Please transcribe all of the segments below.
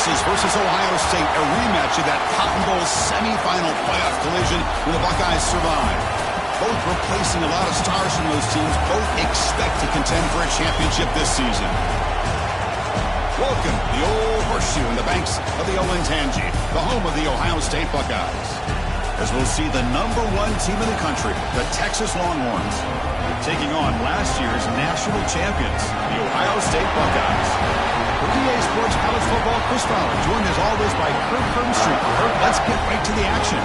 Texas versus Ohio State, a rematch of that Cotton Bowl semifinal playoff collision when the Buckeyes survived. Both replacing a lot of stars from those teams. Both expect to contend for a championship this season. Welcome to the Old Horseshoe in the banks of the Olentangy, the home of the Ohio State Buckeyes. As we'll see the #1 team in the country, the Texas Longhorns, taking on last year's national champions, the Ohio State Buckeyes. For EA Sports College Football, Chris Fowler, joined as always by Kirk Herbstreit. Kirk, let's get right to the action.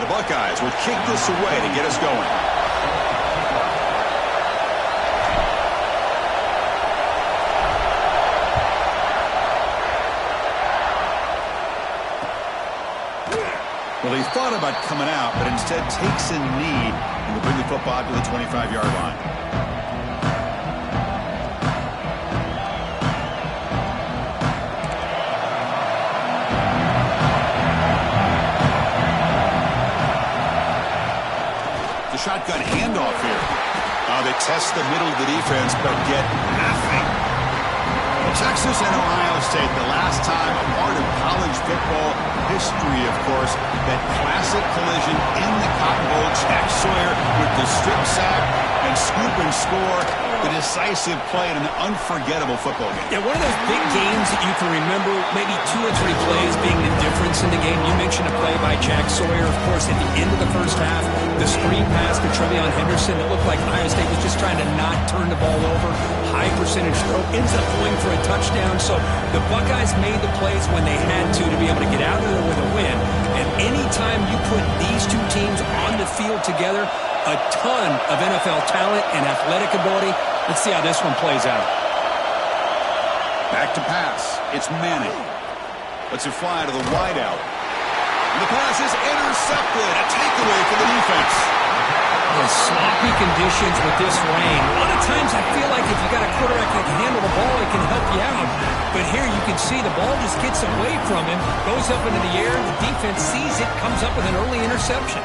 Buckeyes will kick this away to get us going. Well, he thought about coming out, but instead takes a knee and will bring the football to the 25-yard line. Shotgun handoff here. They test the middle of the defense, but get nothing. Texas and Ohio State, the last time a part of college football history, of course, that classic collision in the Cotton Bowl. Jack Sawyer with the strip sack and scoop and score. The decisive play in an unforgettable football game. Yeah, one of those big games that you can remember, maybe 2 or 3 plays being the difference in the game. You mentioned a play by Jack Sawyer, of course, at the end of the first half. The screen pass to TreVeyon Henderson. It looked like Ohio State was just trying to not turn the ball over. High percentage throw. Ends up going for a touchdown. So the Buckeyes made the plays when they had to be able to get out of there with a win. And anytime you put these two teams on the field together, a ton of NFL talent and athletic ability. Let's see how this one plays out. Back to pass. It's Manning. Lets it fly to the wideout. And the pass is intercepted. A takeaway for the defense. The sloppy conditions with this rain. A lot of times I feel like if you got a quarterback that can handle the ball, it can help you out. But here you can see the ball just gets away from him, goes up into the air, the defense sees it, comes up with an early interception.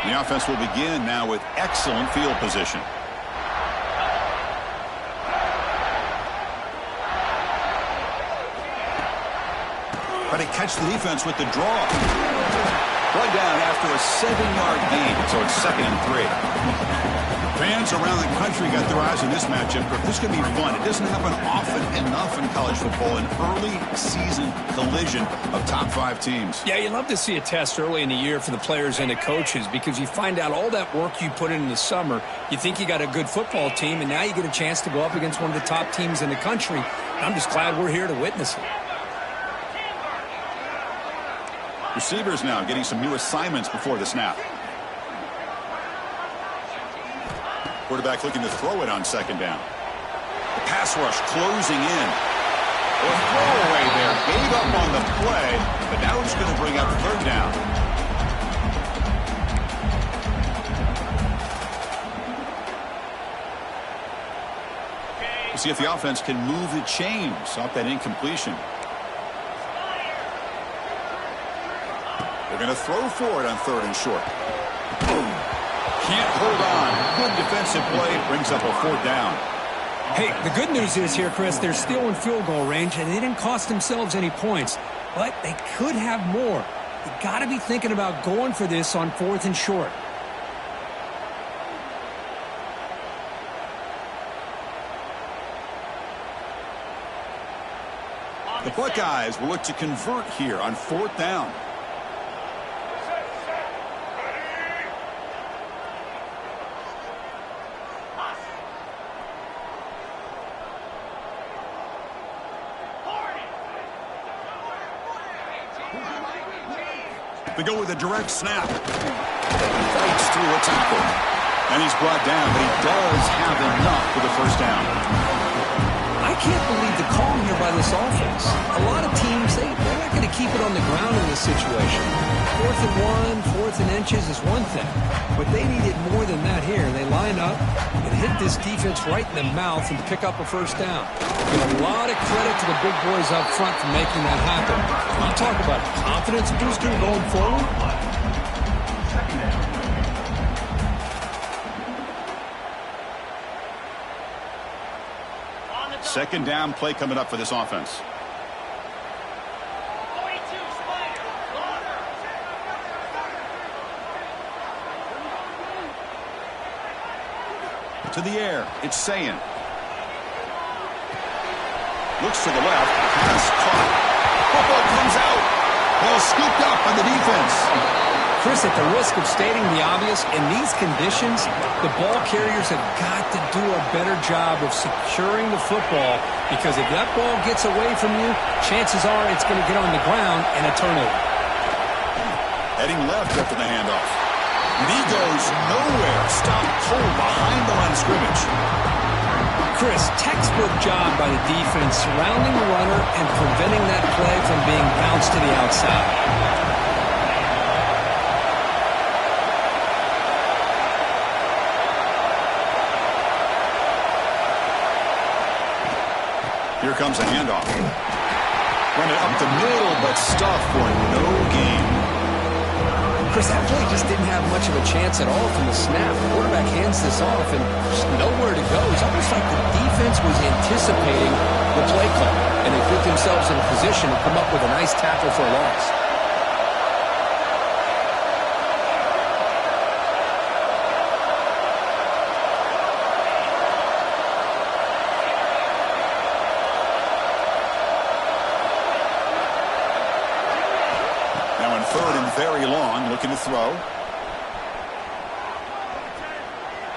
The offense will begin now with excellent field position. But he catch the defense with the draw. One down after a 7-yard gain, so it's 2nd and 3. Fans around the country got their eyes on this matchup, but this could be fun. It doesn't happen often enough in college football, an early season collision of top 5 teams. Yeah, you love to see a test early in the year for the players and the coaches because you find out all that work you put in the summer. You think you got a good football team, and now you get a chance to go up against one of the top teams in the country. I'm just glad we're here to witness it. Receivers now getting some new assignments before the snap. Quarterback looking to throw it on 2nd down. The pass rush closing in. A throwaway there. Gave up on the play, but now it's going to bring up 3rd down. We'll see if the offense can move the chains off that incompletion. They're going to throw for it on 3rd and short. Boom. Can't hold on. Good defensive play brings up a 4th down. Hey, the good news is here, Chris, they're still in field goal range, and they didn't cost themselves any points. But they could have more. You got to be thinking about going for this on 4th and short. The Buckeyes will look to convert here on 4th down. They go with a direct snap. Fights through a tackle. And he's brought down, but he does have enough for the first down. I can't believe the call here by this offense. A lot of teams, they're not going to keep it on the ground in this situation. 4th and 1, 4th and inches is one thing. But they needed more than that here. They line up and hit this defense right in the mouth and pick up a first down. Give a lot of credit to the big boys up front for making that happen. You talk about confidence booster going forward. Second down play coming up for this offense. To the air, it's Sayin. Looks to the left, pass caught. Football comes out. Ball scooped up by the defense. Chris, at the risk of stating the obvious, in these conditions, the ball carriers have got to do a better job of securing the football, because if that ball gets away from you, chances are it's going to get on the ground and a turnover. Heading left after the handoff. And he goes nowhere. Stopped cold behind the line of scrimmage. Chris, textbook job by the defense surrounding the runner and preventing that play from being bounced to the outside. Here comes a handoff. Run it up the middle, but stuff for no gain. Chris, that play just didn't have much of a chance at all from the snap. The quarterback hands this off and just nowhere to go. It's almost like the defense was anticipating the play call, and they put themselves in a position to come up with a nice tackle for a loss. Very long, looking to throw.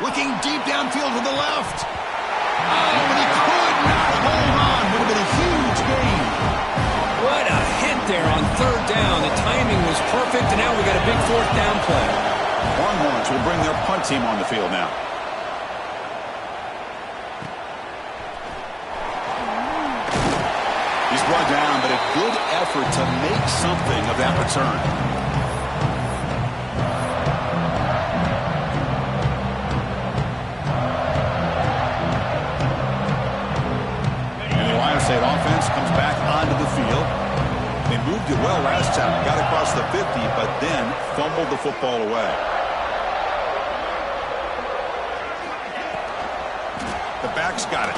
Looking deep downfield to the left. Oh, but he could not hold on. Would have been a huge gain. What a hit there on 3rd down. The timing was perfect, and now we got a big 4th down play. Longhorns will bring their punt team on the field now. He's brought down, but a good effort to make something of that return. State offense comes back onto the field. They moved it well last time, got across the 50, but then fumbled the football away. The back's got it.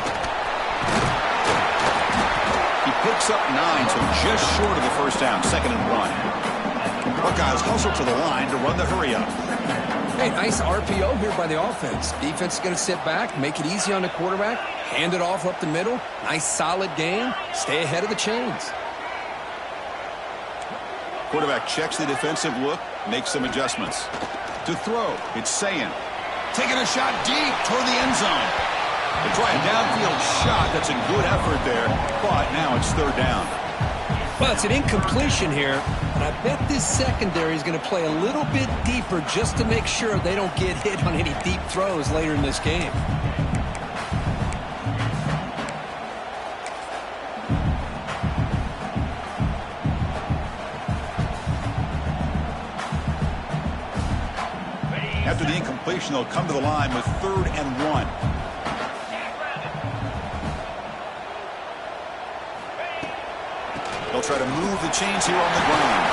He picks up 9, so just short of the first down, 2nd and 1. Buckeyes hustle to the line to run the hurry up. Hey, nice RPO here by the offense. Defense is going to sit back, make it easy on the quarterback, hand it off up the middle. Nice solid gain. Stay ahead of the chains. Quarterback checks the defensive look, makes some adjustments. To throw, it's Sayin. Taking a shot deep toward the end zone. They try a downfield shot. That's a good effort there, but now it's 3rd down. Well, it's an incompletion here, and I bet this secondary is going to play a little bit deeper just to make sure they don't get hit on any deep throws later in this game. After the incompletion, they'll come to the line with 3rd and 1. They'll try to move the chains here on the ground.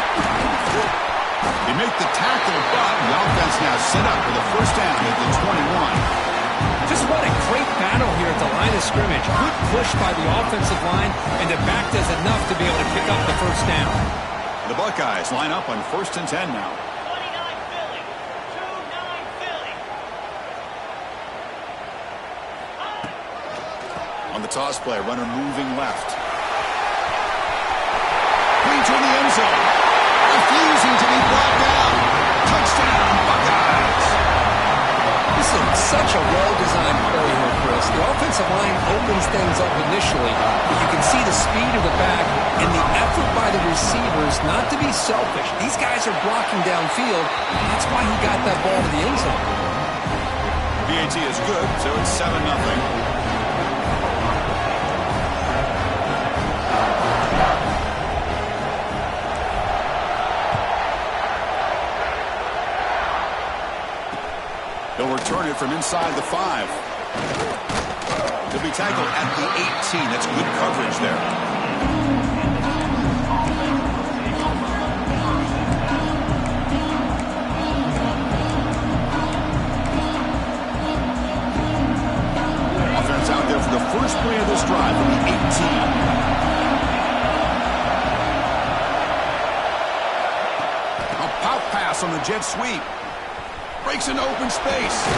They make the tackle, but the offense now set up for the first down at the 21. Just what a great battle here at the line of scrimmage. Good push by the offensive line, and the back does enough to be able to pick up the first down. The Buckeyes line up on 1st and 10 now. On the toss play, runner moving left. To the end zone, refusing to be brought down. Touchdown, Buckeyes. This is such a well-designed play here, Chris. this. The offensive line opens things up initially, but you can see the speed of the back and the effort by the receivers not to be selfish. These guys are blocking downfield, and that's why he got that ball to the end zone. PAT is good, so it's 7-0. He'll return it from inside the 5. He'll be tackled at the 18. That's good coverage there. Offense out there for the first play of this drive from the 18. A pop pass on the jet sweep. Breaks into open space.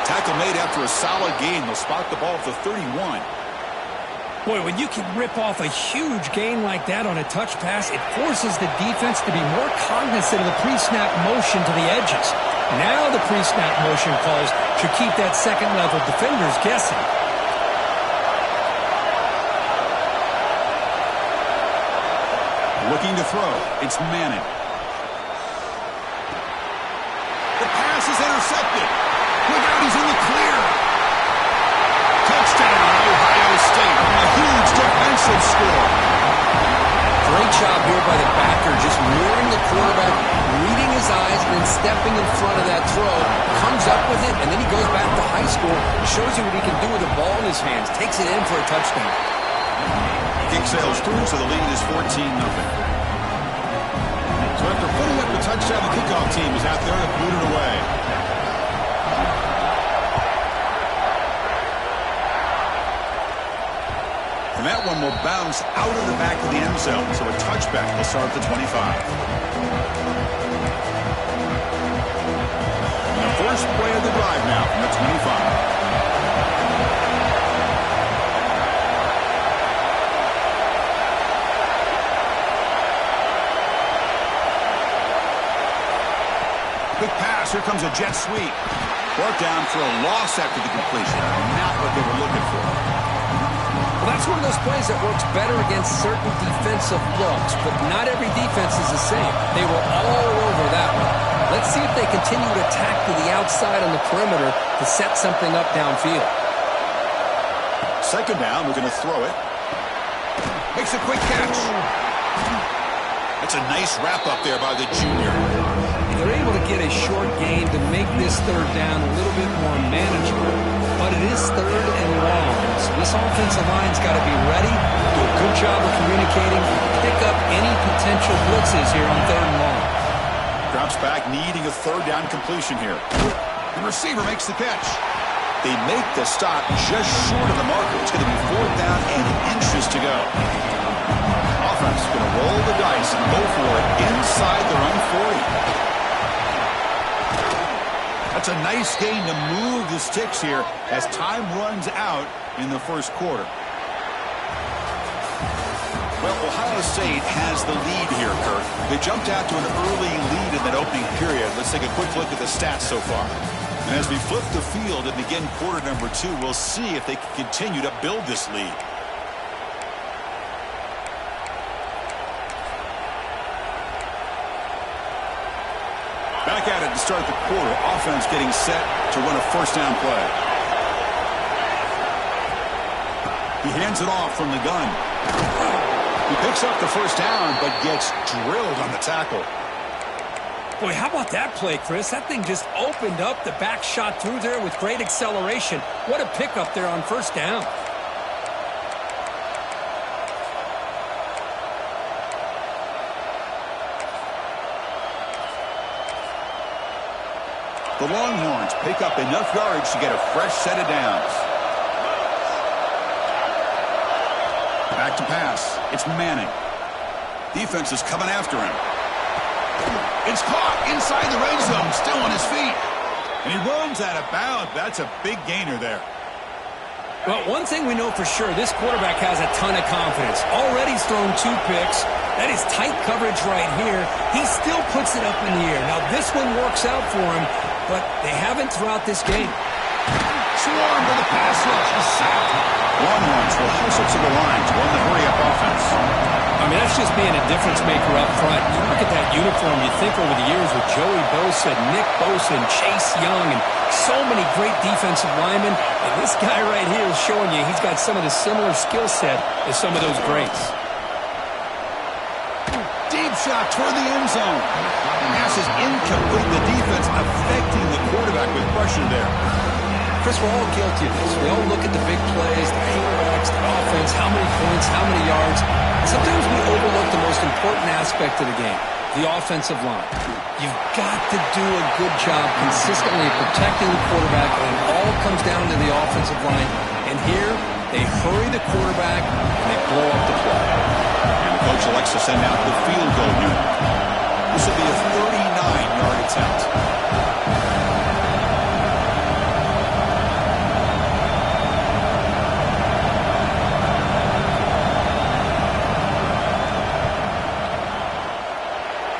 Tackle made after a solid gain. They'll spot the ball at the 31. Boy, when you can rip off a huge gain like that on a touch pass, it forces the defense to be more cognizant of the pre-snap motion to the edges. Now the pre-snap motion calls should keep that second-level defenders guessing. Looking to throw. It's Manning. Is intercepted. Look out, he's in the clear. Touchdown, Ohio State. A huge defensive score. Great job here by the backer, just luring the quarterback, reading his eyes, and then stepping in front of that throw. Comes up with it, and then he goes back to high school. Shows you what he can do with the ball in his hands. Takes it in for a touchdown. Kick sails through, so the lead is 14-0. So after putting up the touchdown, the kickoff team is out there to boot it away. And that one will bounce out of the back of the end zone, so a touchback will start at the 25. And the first play of the drive now from the 25. Quick pass. Here comes a jet sweep. Brought down for a loss after the completion. Not what they were looking for. Well, that's one of those plays that works better against certain defensive looks, but not every defense is the same. They were all over that one. Let's see if they continue to attack to the outside on the perimeter to set something up downfield. Second down, we're going to throw it. Makes a quick catch. That's a nice wrap-up there by the junior. They're able to get a short gain to make this third down a little bit more manageable, but it is third and long. So this offensive line's got to be ready, do a good job of communicating, pick up any potential blitzes here on third and long. Drops back, needing a third down completion here. The receiver makes the catch. They make the stop just short of the marker. It's going to be fourth down and inches to go. Offense is going to roll the dice and go for it inside their own 40. That's a nice gain to move the sticks here as time runs out in the first quarter. Well, Ohio State has the lead here, Kirk. They jumped out to an early lead in that opening period. Let's take a quick look at the stats so far. And as we flip the field and begin quarter number 2, we'll see if they can continue to build this lead. Back at it to start the quarter. Offense getting set to run a first down play. He hands it off from the gun. He picks up the first down, but gets drilled on the tackle. Boy, how about that play, Chris? That thing just opened up. The back shot through there with great acceleration. What a pickup there on first down. The Longhorns pick up enough yards to get a fresh set of downs. Back to pass. It's Manning. Defense is coming after him. It's caught inside the red zone, still on his feet. And he runs out of bounds. That's a big gainer there. Well, one thing we know for sure, this quarterback has a ton of confidence. Already he's thrown 2 picks. That is tight coverage right here. He still puts it up in the air. Now, this one works out for him, but they haven't throughout this game. swarmed to the pass rush. He's sacked. Longhorns will hustle to the line to run the hurry-up offense. I mean, that's just being a difference maker up front. You look at that uniform, you think over the years with Joey Bosa, Nick Bosa, and Chase Young, and so many great defensive linemen. And this guy right here is showing you he's got some of the similar skill set as some of those greats. Deep shot toward the end zone. Pass is incomplete. The defense affecting the quarterback with pressure there. Chris, we're all guilty of this. We all look at the big plays, the quarterbacks, the offense, how many points, how many yards. And sometimes we overlook the most important aspect of the game, the offensive line. You've got to do a good job consistently protecting the quarterback, and it all comes down to the offensive line. And here, they hurry the quarterback, and they blow up the play. And the coach elects to send out the field goal unit. This will be a 39-yard attempt.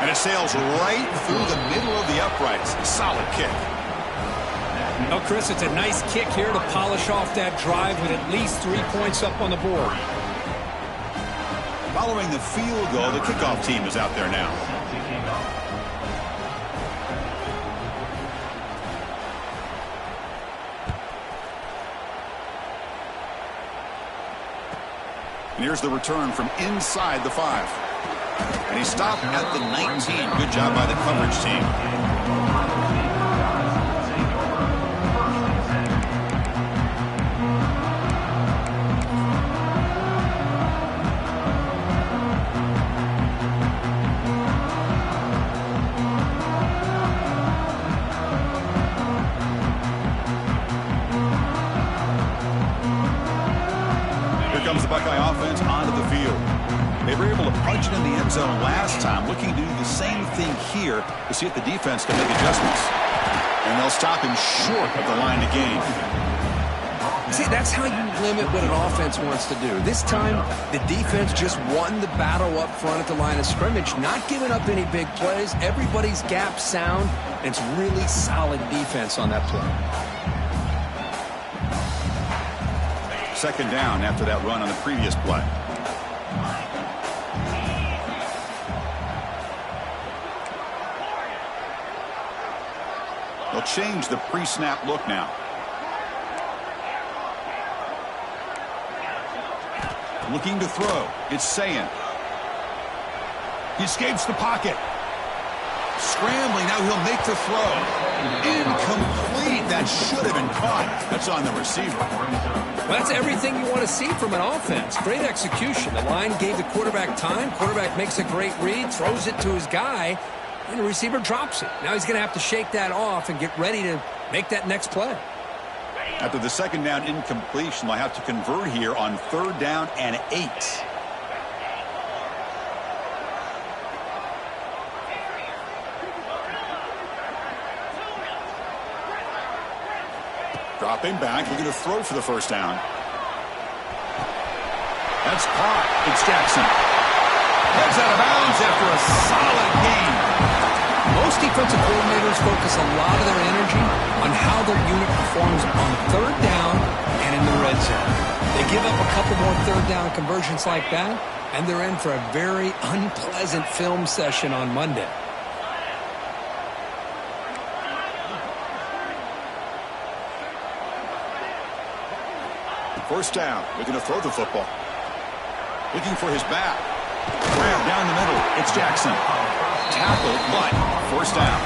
And it sails right through the middle of the uprights. Solid kick. Well, Chris, it's a nice kick here to polish off that drive with at least 3 points up on the board. Following the field goal, the kickoff team is out there now. And here's the return from inside the 5. And he stopped at the 19. Good job by the coverage team. Here comes the Buckeye offense onto the field. They were able to punch it in the end zone last time, looking to do the same thing here to see if the defense can make adjustments. And they'll stop him short of the line to gain. See, that's how you limit what an offense wants to do. This time, the defense just won the battle up front at the line of scrimmage, not giving up any big plays. Everybody's gap sound, and it's really solid defense on that play. Second down after that run on the previous play. They'll change the pre-snap look now. Looking to throw. It's Sayin. He escapes the pocket. Scrambling. Now he'll make the throw. Incomplete. That should have been caught. That's on the receiver. Well, that's everything you want to see from an offense. Great execution. The line gave the quarterback time. Quarterback makes a great read, throws it to his guy, and the receiver drops it. Now he's going to have to shake that off and get ready to make that next play. After the second down incompletion, they'll have to convert here on 3rd down and 8. Dropping back, looking to throw for the first down. That's caught. It's Jackson. Heads out of bounds after a solid gain. Most defensive coordinators focus a lot of their energy on how their unit performs on 3rd down and in the red zone. They give up a couple more 3rd down conversions like that, and they're in for a very unpleasant film session on Monday. First down. Looking to throw the football. Looking for his back. Grab down the middle. It's Jackson. Tackled, but first down.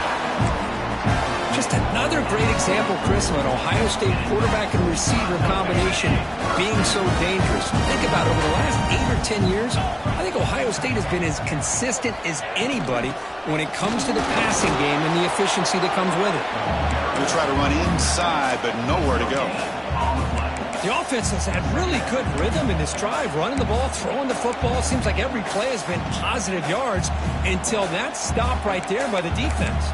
Just another great example, Chris, of an Ohio State quarterback and receiver combination being so dangerous. Think about it. Over the last 8 or 10 years, I think Ohio State has been as consistent as anybody when it comes to the passing game and the efficiency that comes with it. They'll try to run inside, but nowhere to go. The offense has had really good rhythm in this drive, running the ball, throwing the football. It seems like every play has been positive yards until that stop right there by the defense.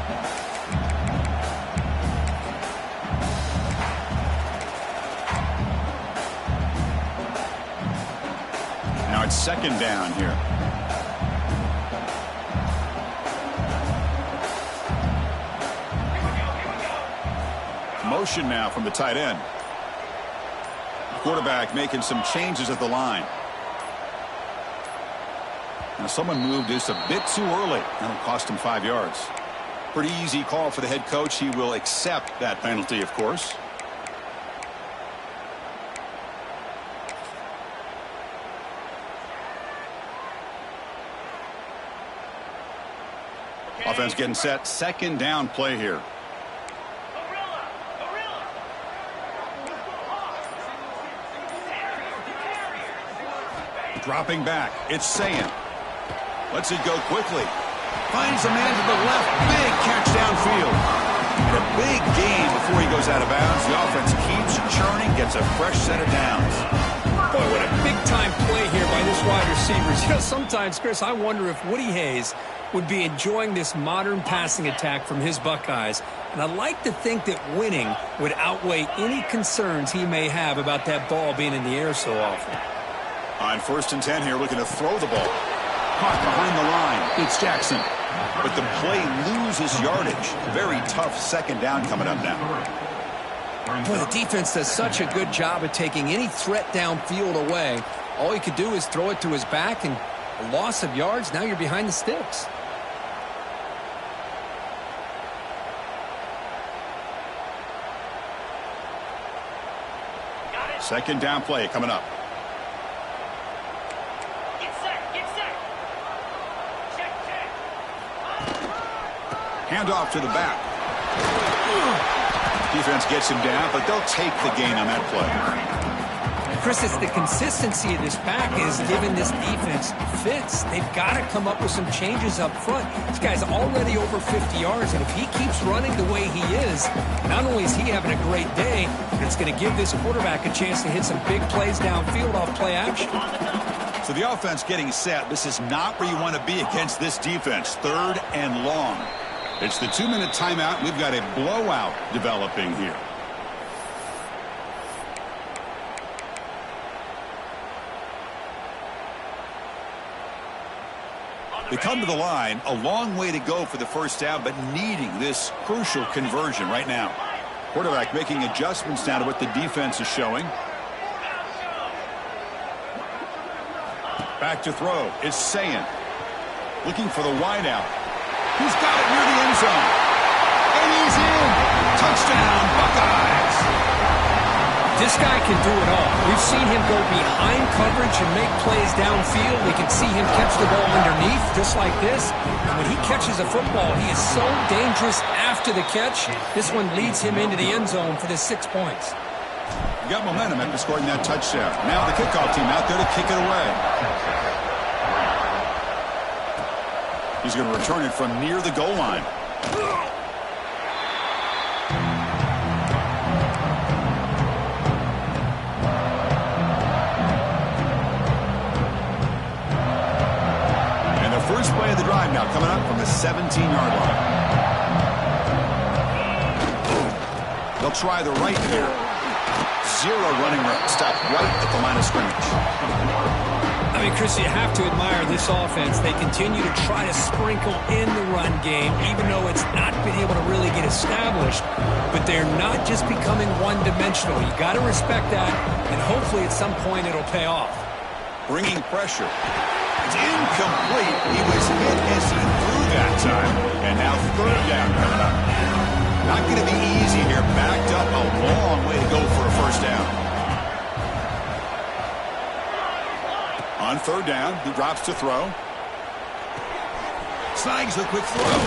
Now it's second down here. Motion now from the tight end. quarterback making some changes at the line. Now someone moved just a bit too early. That'll cost him 5 yards. Pretty easy call for the head coach. He will accept that penalty, of course. Offense getting set. Second down play here. Dropping back. It's Sayin. Lets it go quickly. Finds a man to the left. Big catch downfield. And a big gain before he goes out of bounds. The offense keeps churning. Gets a fresh set of downs. Boy, what a big-time play here by this wide receivers. You know, sometimes, Chris, I wonder if Woody Hayes would be enjoying this modern passing attack from his Buckeyes. And I like to think that winning would outweigh any concerns he may have about that ball being in the air so often. On 1st and 10 here, looking to throw the ball. Caught behind the line. It's Jackson. But the play loses yardage. Very tough second down coming up now. Boy, the defense does such a good job of taking any threat downfield away. All he could do is throw it to his back, and a loss of yards, now you're behind the sticks. Second down play coming up. Handoff to the back. Defense gets him down, but they'll take the gain on that play. Chris, it's the consistency of this pack is giving this defense fits. They've got to come up with some changes up front. This guy's already over 50 yards, and if he keeps running the way he is, not only is he having a great day, but it's going to give this quarterback a chance to hit some big plays downfield off play action. So the offense getting set. This is not where you want to be against this defense. 3rd and long. It's the 2-minute timeout. We've got a blowout developing here. They come to the line, a long way to go for the first down, but needing this crucial conversion right now. Quarterback making adjustments now to what the defense is showing. Back to throw. It's Sayin. Looking for the wideout. He's got it near the end zone. And he's in. Touchdown, Buckeyes. This guy can do it all. We've seen him go behind coverage and make plays downfield. We can see him catch the ball underneath just like this. And when he catches a football, he is so dangerous after the catch. This one leads him into the end zone for the 6 points. You got momentum after scoring that touchdown. Now the kickoff team out there to kick it away. He's going to return it from near the goal line. And the first play of the drive now coming up from the 17-yard line. They'll try the right here. 0 running room. Stop right at the line of scrimmage. I mean, Chris, you have to admire this offense. They continue to try to sprinkle in the run game, even though it's not been able to really get established. But they're not just becoming one-dimensional. You got to respect that, and hopefully at some point it'll pay off. Bringing pressure. It's incomplete. He was hit as he threw that time. And now 3rd down coming up. Not going to be easy here. Backed up a long way to go for a first down. On 3rd down, he drops to throw. Snags the quick throw.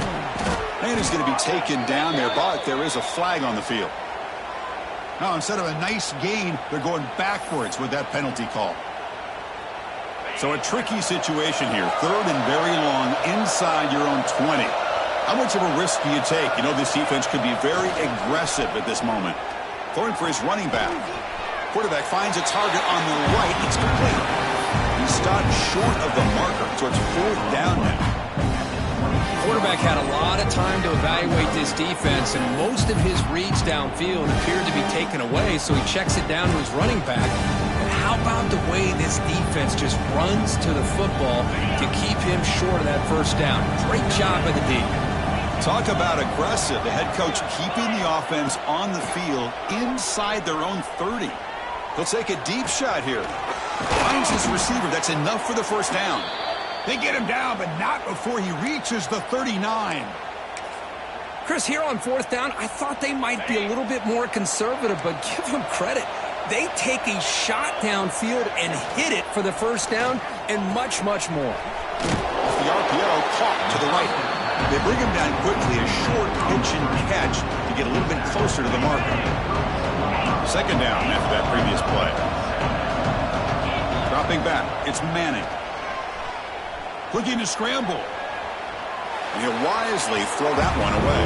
And he's going to be taken down there, but there is a flag on the field. Now, instead of a nice gain, they're going backwards with that penalty call. So a tricky situation here. 3rd and very long inside your own 20. How much of a risk do you take? You know, this defense could be very aggressive at this moment. Throwing for his running back. Quarterback finds a target on the right. It's complete. He stopped short of the marker, so it's 4th down now. Quarterback had a lot of time to evaluate this defense, and most of his reads downfield appeared to be taken away, so he checks it down to his running back. But how about the way this defense just runs to the football to keep him short of that first down? Great job by the D. Talk about aggressive. The head coach keeping the offense on the field inside their own 30. He'll take a deep shot here. Finds his receiver. That's enough for the first down. They get him down, but not before he reaches the 39. Chris, here on fourth down, I thought they might be a little bit more conservative, but give them credit. They take a shot downfield and hit it for the first down and much, much more. The RPO caught to the right. They bring him down quickly, a short pitch and catch to get a little bit closer to the marker. Second down after that previous play. Dropping back, it's Manning. Looking to scramble. And he'll wisely throw that one away.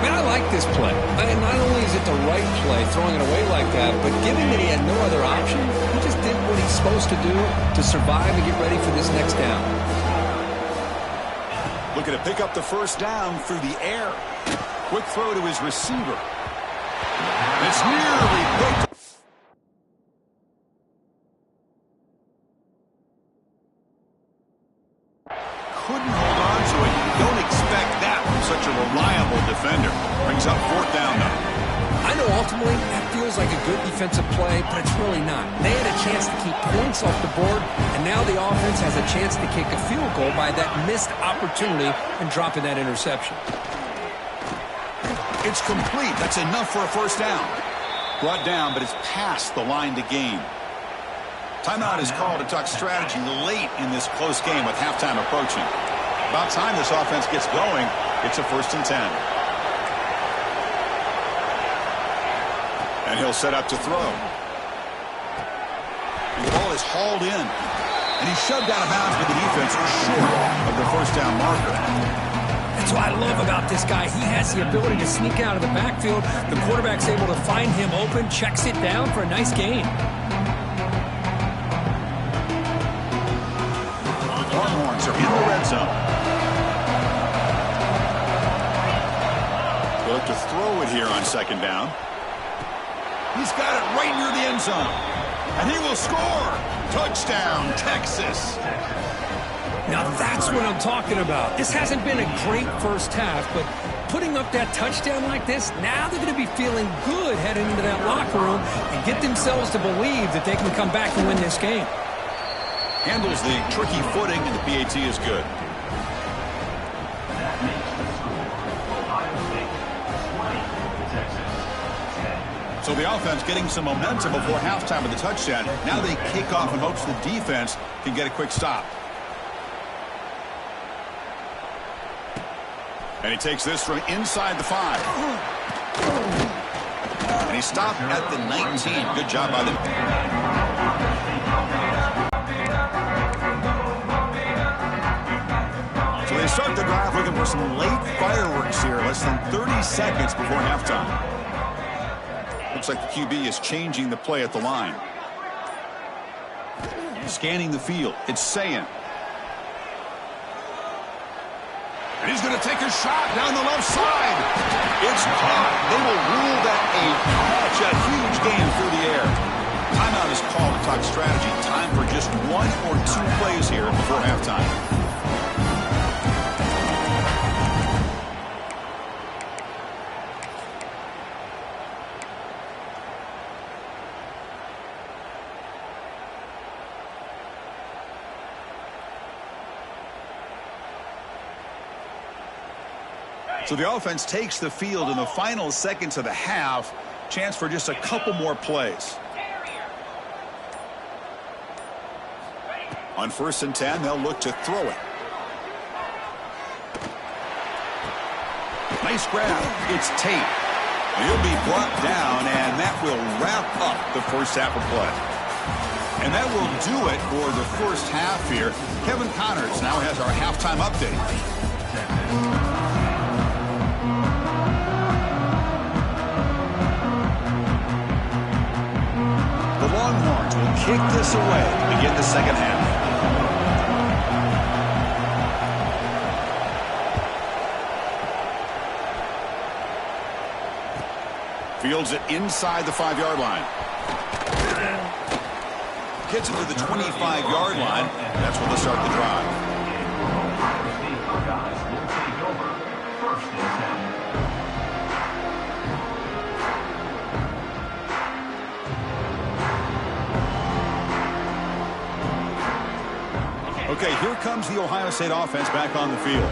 Man, I like this play. Not only is it the right play, throwing it away like that, but given that he had no other option, he just did what he's supposed to do to survive and get ready for this next down. Looking to pick up the first down through the air. Quick throw to his receiver. It's nearly picked. Couldn't hold on to it. You don't expect that from such a reliable defender. Brings up fourth down, though. I know ultimately that feels like a good defensive play, but it's really not. They had a chance to keep points off the board, and now the offense has a chance to kick a field goal by that missed opportunity and dropping that interception. It's complete. That's enough for a first down. Brought down, but it's past the line to gain. Timeout is called to talk strategy late in this close game with halftime approaching. About time this offense gets going. It's a 1st and 10. And he'll set up to throw. The ball is hauled in. And he's shoved out of bounds with the defense short of the first down marker. That's what I love about this guy. He has the ability to sneak out of the backfield. The quarterback's able to find him open, checks it down for a nice gain. Longhorns are in the red zone. They'll look to throw it here on second down. He's got it right near the end zone. And he will score. Touchdown, Texas. Now that's what I'm talking about. This hasn't been a great first half, but putting up that touchdown like this, now they're going to be feeling good heading into that locker room and get themselves to believe that they can come back and win this game. Handles the tricky footing, and the PAT is good. So the offense getting some momentum before halftime with the touchdown. Now they kick off in hopes the defense can get a quick stop. And he takes this from inside the 5. And he stopped at the 19. Good job by them. So they start the drive looking for some late fireworks here. Less than 30 seconds before halftime. Looks like the QB is changing the play at the line. Scanning the field. It's Sayin. And he's going to take a shot down the left side. It's caught. They will rule that a catch, a huge gain through the air. Timeout is called to talk strategy. Time for just 1 or 2 plays here before halftime. So the offense takes the field in the final seconds of the half. Chance for just a couple more plays. On 1st and 10, they'll look to throw it. Nice grab. It's Tate. He'll be brought down, and that will wrap up the first half of play. And that will do it for the first half here. Kevin Connors now has our halftime update. The Longhorns will kick this away to begin the second half. Fields it inside the 5-yard line. Gets it to the 25-yard line. That's where they'll start the drive. comes the Ohio State offense back on the field.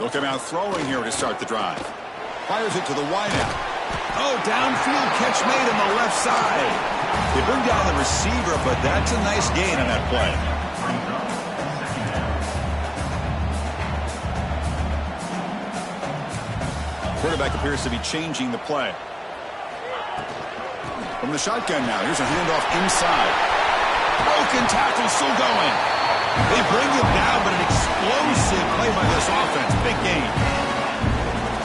They'll come out throwing here to start the drive. Fires it to the wideout. Oh, downfield catch made on the left side. They bring down the receiver, but that's a nice gain on that play. Quarterback appears to be changing the play. From the shotgun now, here's a handoff inside. Broken tackle still going. They bring him down, but an explosive play by this offense. Big gain.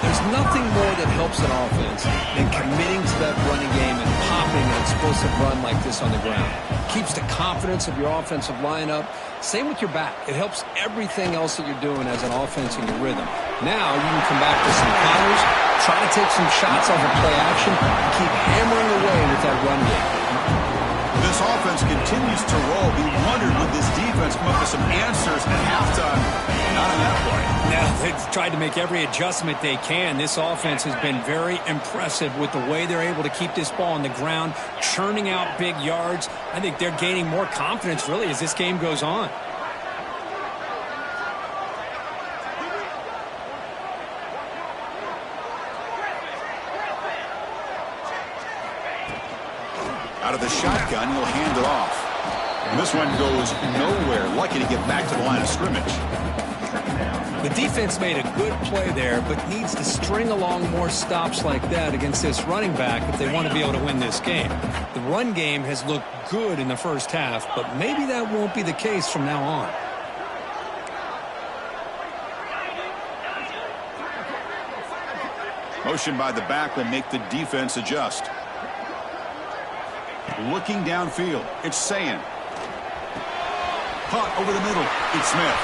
There's nothing more that helps an offense than committing to that running game and popping an explosive run like this on the ground. Keeps the confidence of your offensive lineup. Same with your back. It helps everything else that you're doing as an offense in your rhythm. Now you can come back with some counters, try to take some shots off of play action, and keep hammering away with that run game. This offense continues to roll. We wondered, would this defense come up with some answers at halftime? Not on that play. Now, they've tried to make every adjustment they can. This offense has been very impressive with the way they're able to keep this ball on the ground, churning out big yards. I think they're gaining more confidence, really, as this game goes on. Out of the shotgun, he'll hand it off. And this one goes nowhere. Lucky to get back to the line of scrimmage. The defense made a good play there, but needs to string along more stops like that against this running back if they want to be able to win this game. The run game has looked good in the first half, but maybe that won't be the case from now on. Motion by the back will make the defense adjust. Looking downfield, it's Sayin. Caught over the middle, it's Smith.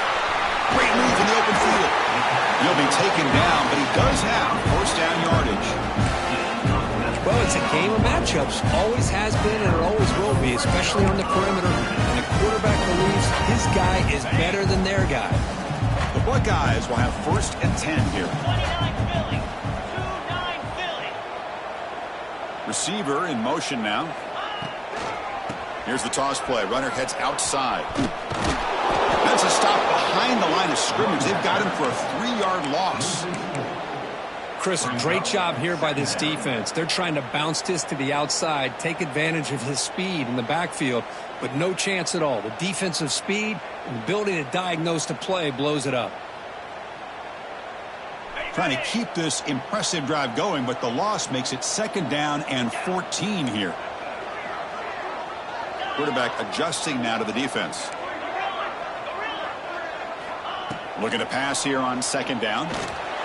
Great move in the open field. He'll be taken down, but he does have first down yardage. Well, it's a game of matchups. Always has been and it always will be, especially on the perimeter. And the quarterback believes his guy is better than their guy. The Buckeyes will have 1st and 10 here. 29 Philly. Receiver in motion now. Here's the toss play. Runner heads outside. That's a stop behind the line of scrimmage. They've got him for a 3-yard loss. Chris, great job here by this defense. They're trying to bounce this to the outside, take advantage of his speed in the backfield, but no chance at all. The defensive speed and ability to diagnose the play blows it up. Trying to keep this impressive drive going, but the loss makes it 2nd down and 14 here. Quarterback adjusting now to the defense. Looking to pass here on 2nd down.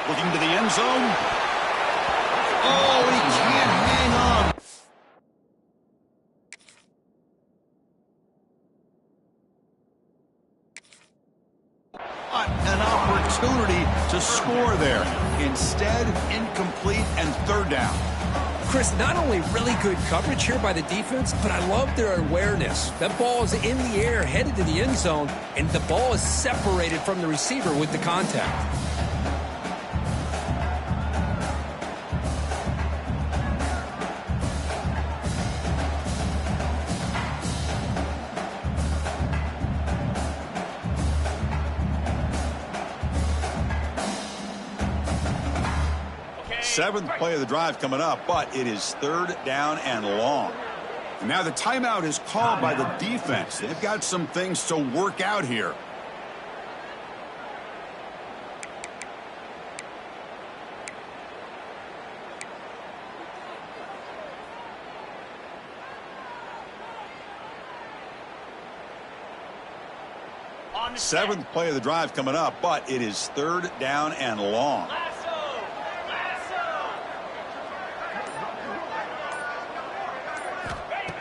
Looking to the end zone. Oh, and he can't hang on. An opportunity to score there. Instead, incomplete and 3rd down. Chris, not only really good coverage here by the defense, but I love their awareness. That ball is in the air, headed to the end zone, and the ball is separated from the receiver with the contact. Seventh play of the drive coming up, but it is 3rd down and long. And now the timeout is called by the defense. They've got some things to work out here. Seventh play of the drive coming up, but it is 3rd down and long.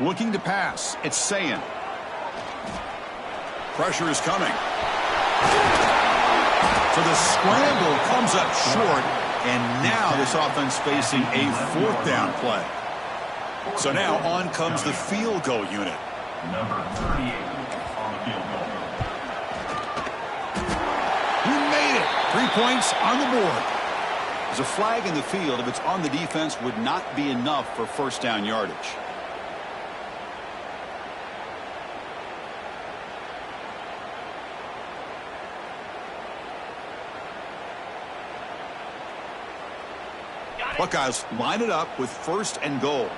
Looking to pass. It's Sayin. Pressure is coming. So the scramble comes up short, and now this offense facing a 4th down play. So now on comes the field goal unit. Number 38 on the field goal. He made it. 3 points on the board. There's a flag in the field. If it's on the defense, would not be enough for first down yardage. Buckeyes line it up with first and goal.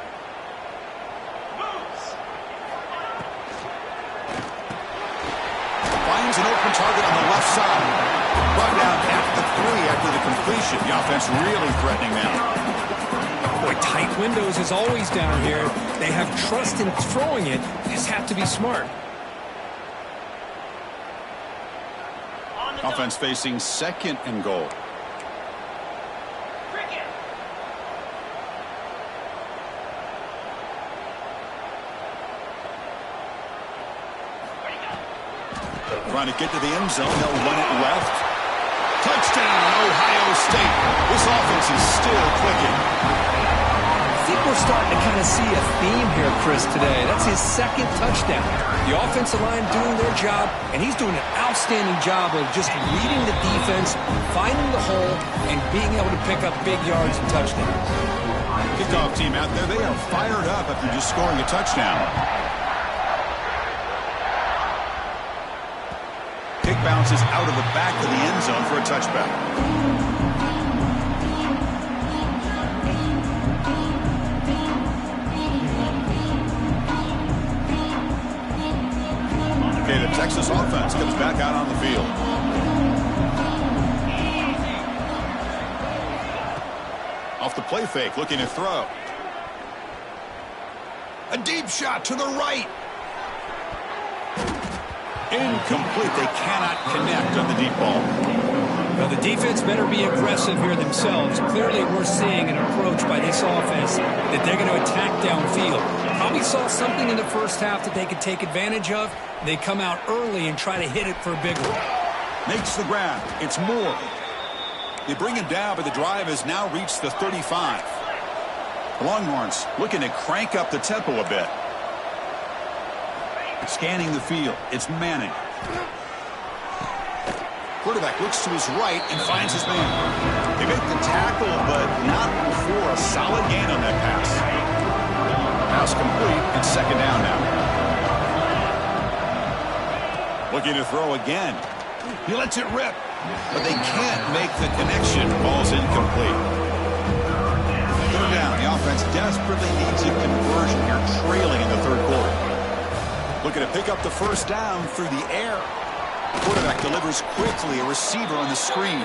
Finds an open target on the left side. Brought down at the 3 after the completion. The offense really threatening now. Boy, tight windows is always down here. They have trust in throwing it. You just have to be smart. Offense facing second and goal. Trying to get to the end zone. They'll run it left. Touchdown, Ohio State. This offense is still clicking. I think we're starting to kind of see a theme here, Chris, today. That's his second touchdown. The offensive line doing their job, and he's doing an outstanding job of just reading the defense, finding the hole, and being able to pick up big yards and touchdowns. Kickoff team out there, they are fired up after just scoring a touchdown. Kick bounces out of the back of the end zone for a touchback. Okay, the Texas offense comes back out on the field. Off the play fake, looking to throw. A deep shot to the right. Incomplete. They cannot connect on the deep ball. Well, the defense better be aggressive here themselves. Clearly, we're seeing an approach by this offense that they're going to attack downfield. Probably saw something in the first half that they could take advantage of. They come out early and try to hit it for a big one. Makes the grab. It's Moore. They bring him down, but the drive has now reached the 35. The Longhorns looking to crank up the tempo a bit. Scanning the field. It's Manning. Quarterback looks to his right and finds his man. They make the tackle, but not before a solid gain on that pass. Pass complete and second down now. Looking to throw again. He lets it rip, but they can't make the connection. Ball's incomplete. Third down. The offense desperately needs a conversion here, trailing in the third quarter. Looking to pick up the first down through the air. Quarterback delivers quickly, a receiver on the screen.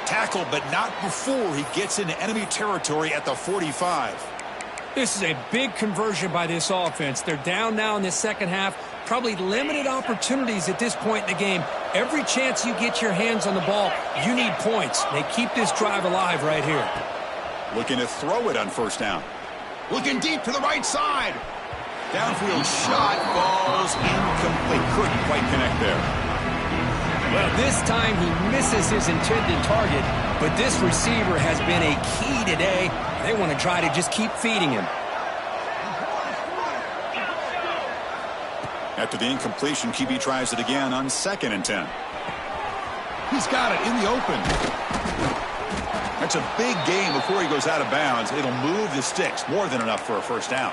Tackled, but not before he gets into enemy territory at the 45. This is a big conversion by this offense. They're down now in the second half. Probably limited opportunities at this point in the game. Every chance you get your hands on the ball, you need points. They keep this drive alive right here. Looking to throw it on first down. Looking deep to the right side. Downfield shot, falls incomplete. Couldn't quite connect there. Well, this time he misses his intended target, but this receiver has been a key today. They want to try to just keep feeding him. After the incompletion, QB tries it again on 2nd and 10. He's got it in the open. That's a big gain before he goes out of bounds. It'll move the sticks, more than enough for a first down.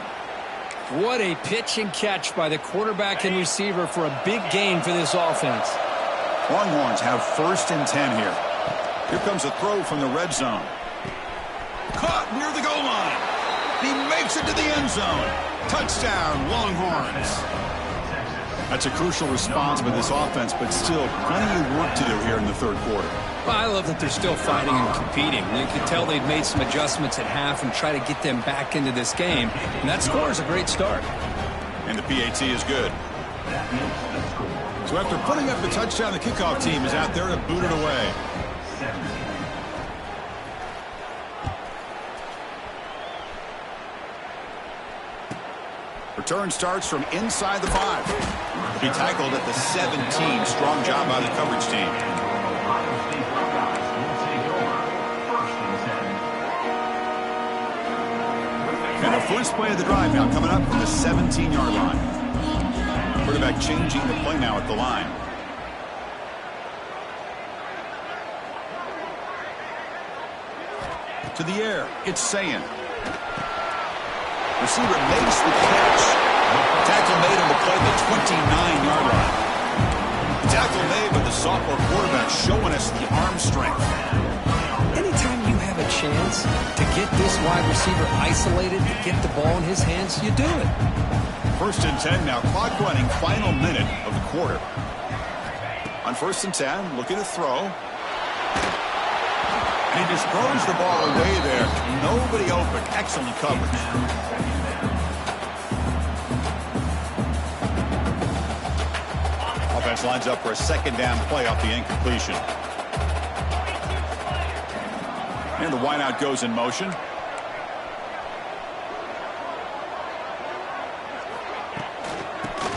What a pitch and catch by the quarterback and receiver for a big gain for this offense. Longhorns have 1st and 10 here. Here comes a throw from the red zone. Caught near the goal line. He makes it to the end zone. Touchdown, Longhorns. That's a crucial response by this offense, but still plenty of work to do here in the third quarter. Well, I love that they're still fighting and competing. You can tell they've made some adjustments at half and try to get them back into this game. And that score is a great start. And the PAT is good. So after putting up the touchdown, the kickoff team is out there to boot it away. Return starts from inside the 5. He tackled at the 17. Strong job by the coverage team. And the first play of the drive now coming up from the 17-yard line. Quarterback changing the play now at the line. To the air, it's Sayin. Receiver makes the catch. Tackle made on the play at the 29-yard line. Tackle made, but the sophomore quarterback showing us the arm strength. Anytime you have a chance to get this wide receiver isolated, to get the ball in his hands, you do it. 1st and 10 now. Clock running. Final minute of the quarter. On 1st and 10, looking to throw. And he just throws the ball away there. Nobody open. Excellent coverage. Offense lines up for a 2nd down play off the incompletion. And the wideout goes in motion.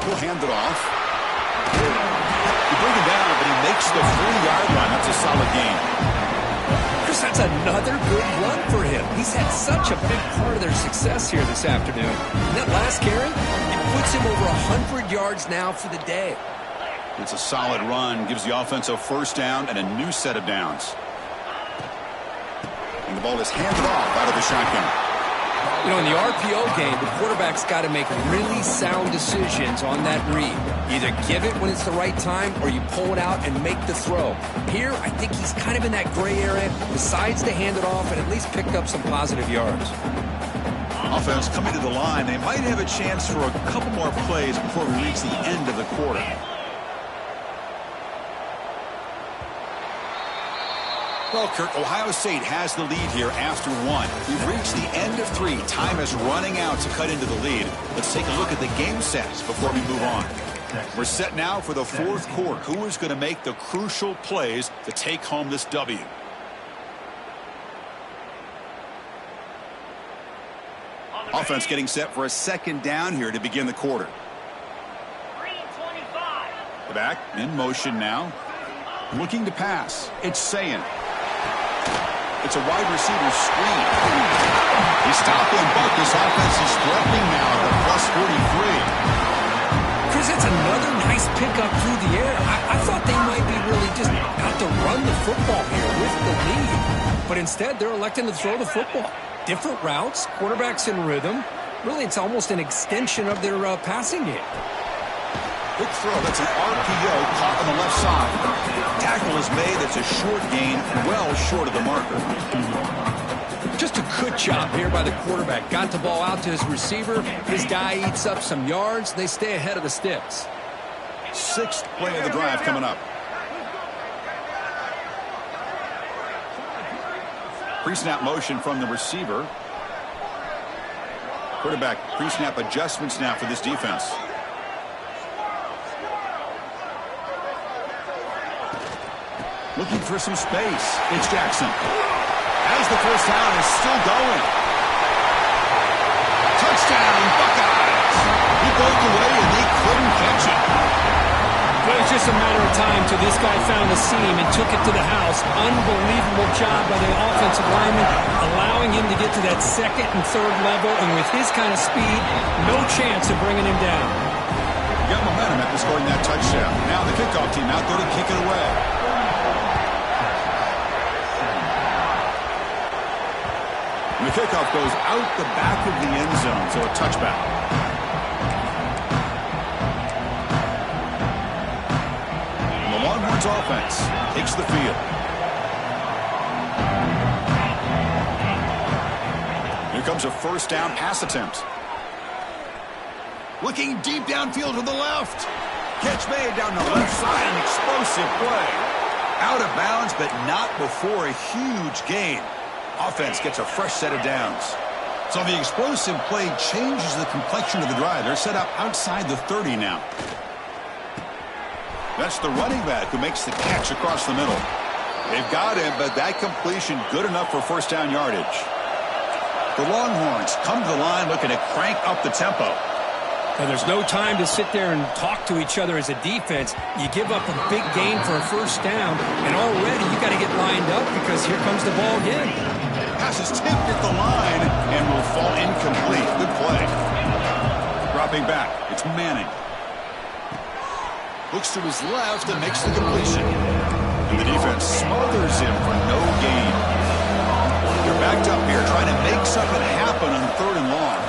He'll hand it off. You bring it down, but he makes the 3-yard line. That's a solid gain. Chris, that's another good run for him. He's had such a big part of their success here this afternoon. And that last carry, it puts him over 100 yards now for the day. It's a solid run. Gives the offense a 1st down and a new set of downs. And the ball is handed off out of the shotgun. You know, in the RPO game, the quarterback's got to make really sound decisions on that read. Either give it when it's the right time or you pull it out and make the throw. Here, I think he's kind of in that gray area, decides to hand it off and at least pick up some positive yards. Offense coming to the line. They might have a chance for a couple more plays before we reach the end of the quarter. Well, Kirk, Ohio State has the lead here after 1. We've reached the end of 3. Time is running out to cut into the lead. Let's take a look at the game sets before we move on. We're set now for the 4th quarter. Who is going to make the crucial plays to take home this W? Offense getting set for a 2nd down here to begin the quarter. 3:25. The back in motion now. Looking to pass. It's Sayin. It's a wide receiver screen. He's stopping, but this offense is threatening now at plus 43. Chris, that's another nice pickup through the air. I thought they might be really just out to run the football here with the lead. But instead, they're electing to throw the football. Different routes, quarterbacks in rhythm. Really, it's almost an extension of their passing game. Quick throw. That's an RPO caught on the left side. Tackle is made. That's a short gain, well short of the marker. Just a good job here by the quarterback. Got the ball out to his receiver. His guy eats up some yards. They stay ahead of the sticks. 6th play of the drive coming up. Pre-snap motion from the receiver. Quarterback pre-snap adjustments now for this defense. Looking for some space. It's Jackson. As the 1st down is still going. Touchdown, Buckeyes. He broke away and they couldn't catch it. Well, it's just a matter of time till this guy found a seam and took it to the house. Unbelievable job by the offensive lineman, allowing him to get to that 2nd and 3rd level. And with his kind of speed, no chance of bringing him down. Got momentum after scoring that touchdown. Now the kickoff team out there to kick it away. And the kickoff goes out the back of the end zone, so a touchback. And the Longhorns offense takes the field. Here comes a 1st down pass attempt. Looking deep downfield to the left. Catch made down the left side. An explosive play. Out of bounds, but not before a huge gain. Offense gets a fresh set of downs. So the explosive play changes the complexion of the drive. They're set up outside the 30 now. That's the running back who makes the catch across the middle. They've got him, but that completion good enough for 1st down yardage. The Longhorns come to the line looking to crank up the tempo. Now, there's no time to sit there and talk to each other as a defense. You give up a big gain for a 1st down, and already you got to get lined up because here comes the ball again. Pass is tipped at the line and will fall incomplete. Good play. Dropping back, it's Manning. Looks to his left and makes the completion. And the defense smothers him for no gain. They're backed up here trying to make something happen on 3rd and long.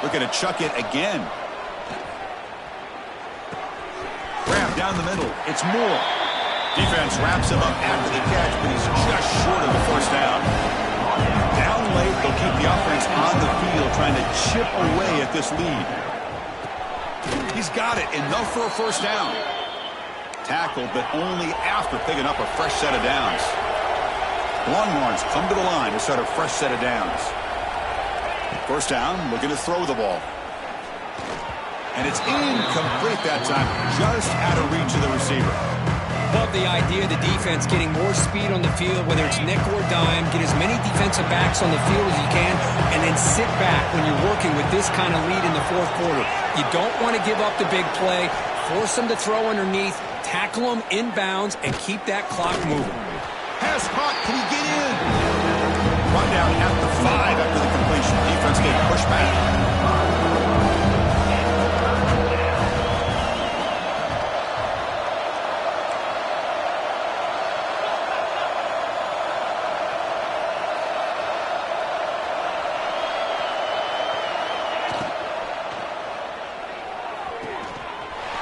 Looking to chuck it again. Grab down the middle. It's Moore. Defense wraps him up after the catch, but he's just short of the first down. Down late, they'll keep the offense on the field, trying to chip away at this lead. He's got it. Enough for a first down. Tackled, but only after picking up a fresh set of downs. Longhorns come to the line to start a fresh set of downs. First down, looking to throw the ball. And it's incomplete that time, just out of reach of the receiver. Love the idea of the defense getting more speed on the field, whether it's nickel or dime. Get as many defensive backs on the field as you can, and then sit back when you're working with this kind of lead in the 4th quarter. You don't want to give up the big play. Force them to throw underneath, tackle them inbounds, and keep that clock moving. Pass caught. Can he get in? Run down at the 5 after the completion. Defense getting pushed back.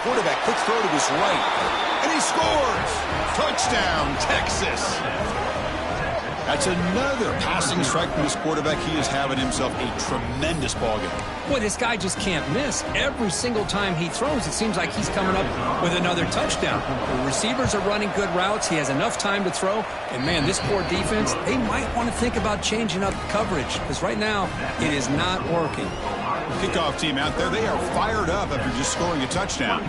Quarterback, quick throw to his right. And he scores! Touchdown, Texas! That's another passing strike from this quarterback. He is having himself a tremendous ballgame. Boy, this guy just can't miss. Every single time he throws, it seems like he's coming up with another touchdown. The receivers are running good routes. He has enough time to throw. And, man, this poor defense, they might want to think about changing up coverage, because right now it is not working. Kickoff team out there, they are fired up after just scoring a touchdown.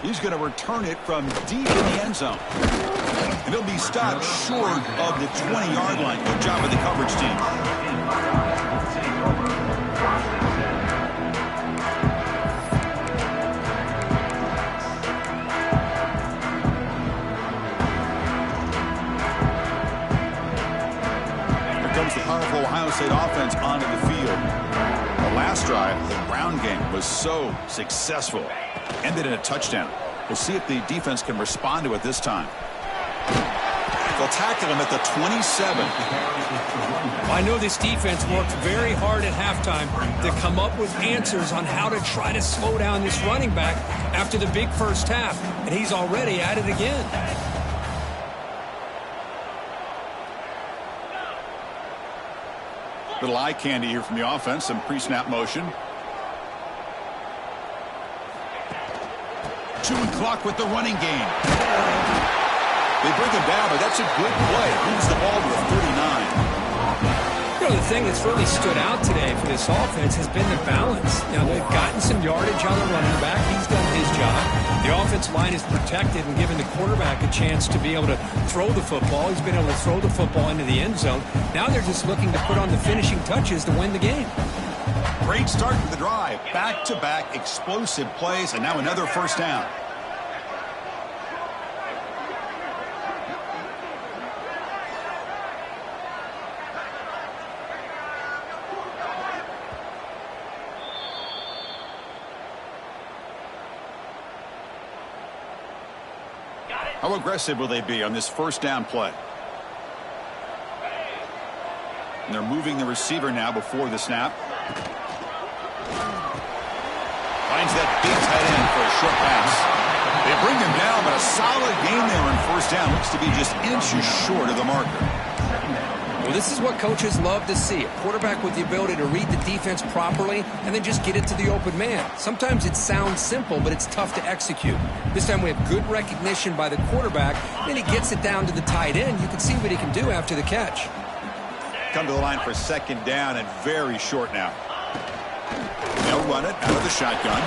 He's going to return it from deep in the end zone. And he'll be stopped short of the 20-yard line. Good job of the coverage team. Here comes the powerful Ohio State offense onto the field. The last drive, the ground game was so successful. Ended in a touchdown. We'll see if the defense can respond to it this time. They'll tackle him at the 27. I know this defense worked very hard at halftime to come up with answers on how to try to slow down this running back after the big first half, and he's already at it again. Little eye candy here from the offense, some pre-snap motion. Chewing clock with the running game. They bring him down, but that's a good play. Moves the ball to the 39. You know, the thing that's really stood out today for this offense has been the balance. You know, they've gotten some yardage on the running back. He's done his job. The offensive line is protected and given the quarterback a chance to be able to throw the football. He's been able to throw the football into the end zone. Now they're just looking to put on the finishing touches to win the game. Great start to the drive. Back-to-back explosive plays, and now another first down. How aggressive will they be on this first down play? And they're moving the receiver now before the snap. Finds that big tight end for a short pass. They bring him down, but a solid gain there on first down. Looks to be just inches short of the marker. Well, this is what coaches love to see. A quarterback with the ability to read the defense properly and then just get it to the open man. Sometimes it sounds simple, but it's tough to execute. This time we have good recognition by the quarterback. Then he gets it down to the tight end. You can see what he can do after the catch. Come to the line for second down and very short now. They'll run it out of the shotgun.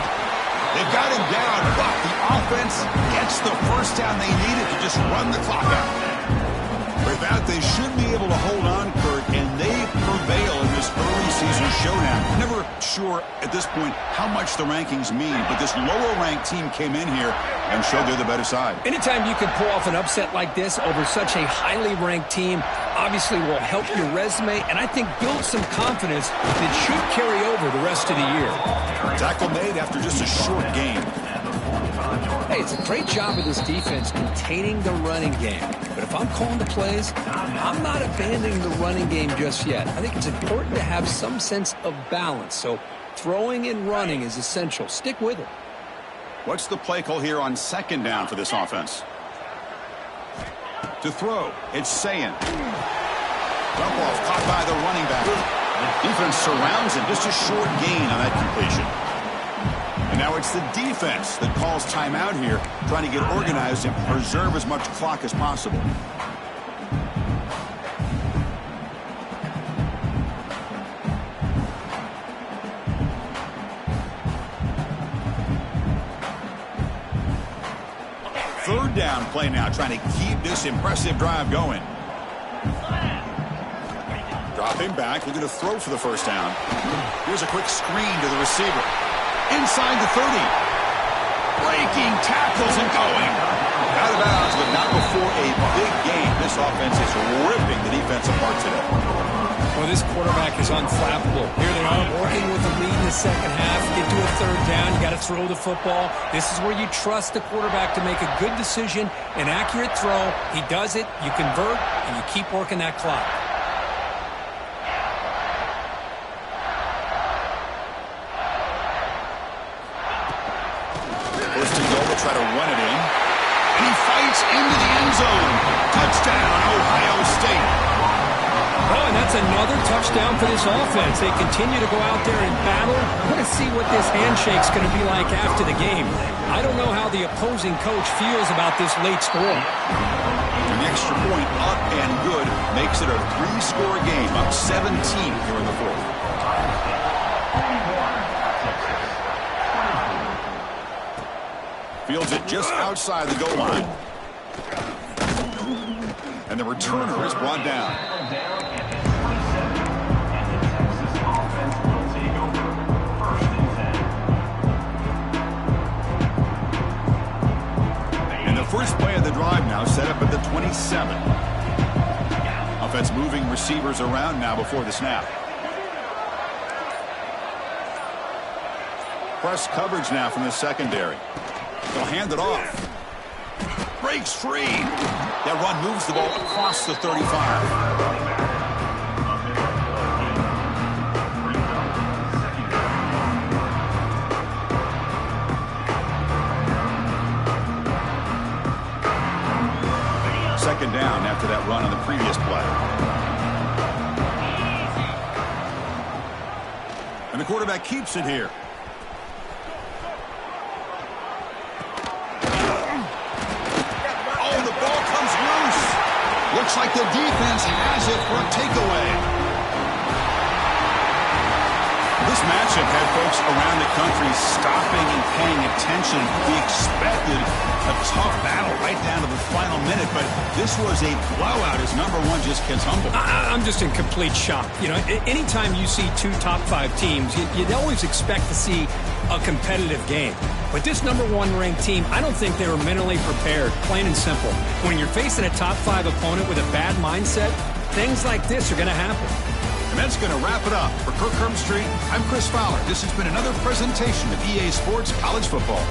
They've got him down, but the offense gets the first down they needed to just run the clock out. With that, they should be able to hold on, Kurt, and they postseason showdown. Never sure at this point how much the rankings mean, but this lower-ranked team came in here and showed they're the better side. Anytime you can pull off an upset like this over such a highly ranked team, obviously will help your resume, and I think build some confidence that should carry over the rest of the year. Tackle made after just a short game. Hey, it's a great job of this defense containing the running game. But if I'm calling the plays, I'm not abandoning the running game just yet. I think it's important to have some sense of balance. So throwing and running is essential. Stick with it. What's the play call here on second down for this offense? To throw, it's Sayin. Dump off caught by the running back. Defense surrounds him. Just a short gain on that completion. And now it's the defense that calls timeout here, trying to get organized and preserve as much clock as possible. Third down play now, trying to keep this impressive drive going. Dropping back, looking to throw for the first down. Here's a quick screen to the receiver. Inside the 30. Breaking tackles and going. Out of bounds, but not before a big game. This offense is ripping the defense apart today. Well, this quarterback is unflappable. Here they are working with the lead in the second half. Get to a third down. You got to throw the football. This is where you trust the quarterback to make a good decision, an accurate throw. He does it, you convert, and you keep working that clock. First and goal, will try to run it in. And he fights into the end zone. Touchdown, Ohio State. Oh, and that's another touchdown for this offense. They continue to go out there and battle. We're going to see what this handshake's going to be like after the game. I don't know how the opposing coach feels about this late score. And the extra point up and good makes it a 3-score game, up 17 here in the fourth. Fields it just outside the goal line. And the returner is brought down. And the first play of the drive now set up at the 27. Offense moving receivers around now before the snap. Press coverage now from the secondary. They'll hand it off. Breaks free. That run moves the ball across the 35. Second down after that run on the previous play. And the quarterback keeps it here. Looks like the defense has it for a takeaway. This matchup had folks around the country stopping and paying attention. We expected a tough battle right down to the final minute, but this was a blowout as number one just gets humbled. I'm just in complete shock. You know, anytime you see two top 5 teams, you'd always expect to see a competitive game. But this number 1 ranked team, I don't think they were mentally prepared, plain and simple. When you're facing a top 5 opponent with a bad mindset, things like this are going to happen. And that's going to wrap it up. For Kirk Herbstreit, I'm Chris Fowler. This has been another presentation of EA Sports College Football.